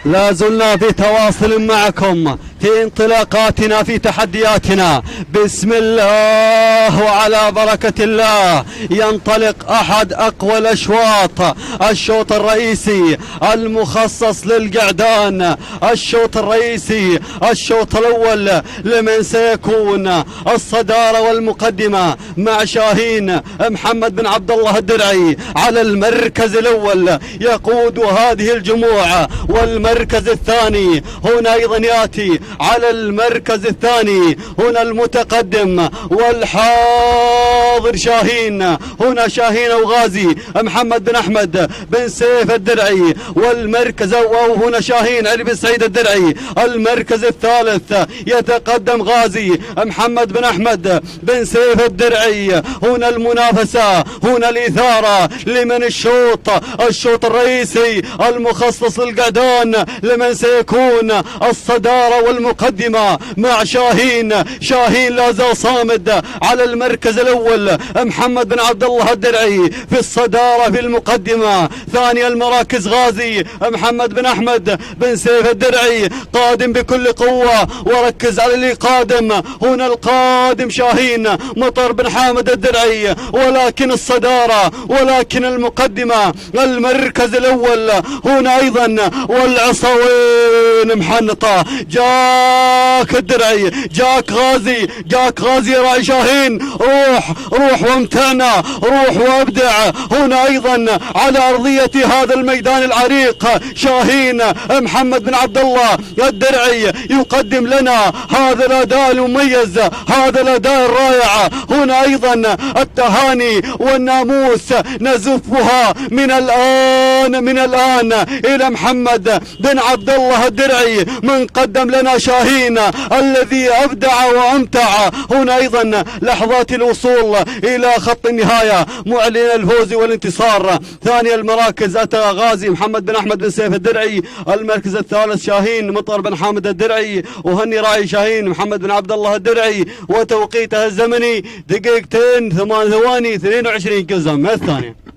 لا زلنا في تواصل معكم في انطلاقاتنا في تحدياتنا. بسم الله وعلى بركة الله ينطلق أحد أقوى الأشواط، الشوط الرئيسي المخصص للقعدان، الشوط الرئيسي، الشوط الأول لمن سيكون الصدارة والمقدمة مع شاهين محمد بن عبد الله الدرعي على المركز الأول يقود هذه الجموع. والمركز الثاني هنا أيضا يأتي على المركز الثاني هنا المتقدم والحاضر شاهين، هنا شاهين وغازي محمد بن أحمد بن سيف الدرعي. والمركز وهنا شاهين علي بن سعيد الدرعي. المركز الثالث يتقدم غازي محمد بن أحمد بن سيف الدرعي. هنا المنافسة، هنا الإثارة لمن الشوط الرئيسي المخصص للقعدان لمن سيكون الصدارة والمقدمة مع شاهين لا زال صامد على المركز الأول محمد بن عبد الله الدرعي في الصدارة في المقدمة. ثاني المراكز غازي محمد بن أحمد بن سيف الدرعي قادم بكل قوة، وركز على اللي قادم. هنا القادم شاهين مطر بن حامد الدرعي، ولكن الصدارة ولكن المقدمة المركز الأول هنا أيضا. والعصاوين محنطة، جاك الدرعي، جاك غازي راعي شاهين. روح وامتعنا، روح وابدع. هنا أيضا على أرضية هذا الميدان العريق شاهين محمد بن عبد الله الدرعي يقدم لنا هذا الأداء المميز، هذا الأداء الرائع. هنا أيضا التهاني والناموس نزفها من الآن إلى محمد بن عبد الله الدرعي من قدم لنا شاهين الذي أبدع وأمتع. هنا أيضا لحظات الوصول إلى خط النهاية معلن الفوز والانتصار. ثاني المراكز أتى غازي محمد بن أحمد بن سيف الدرعي. المركز الثالث شاهين مطر بن حامد الدرعي، وهني راعي شاهين محمد بن عبد الله الدرعي. وتوقيتها الزمني دقيقتين 8 ثواني 22 قزم. الثانية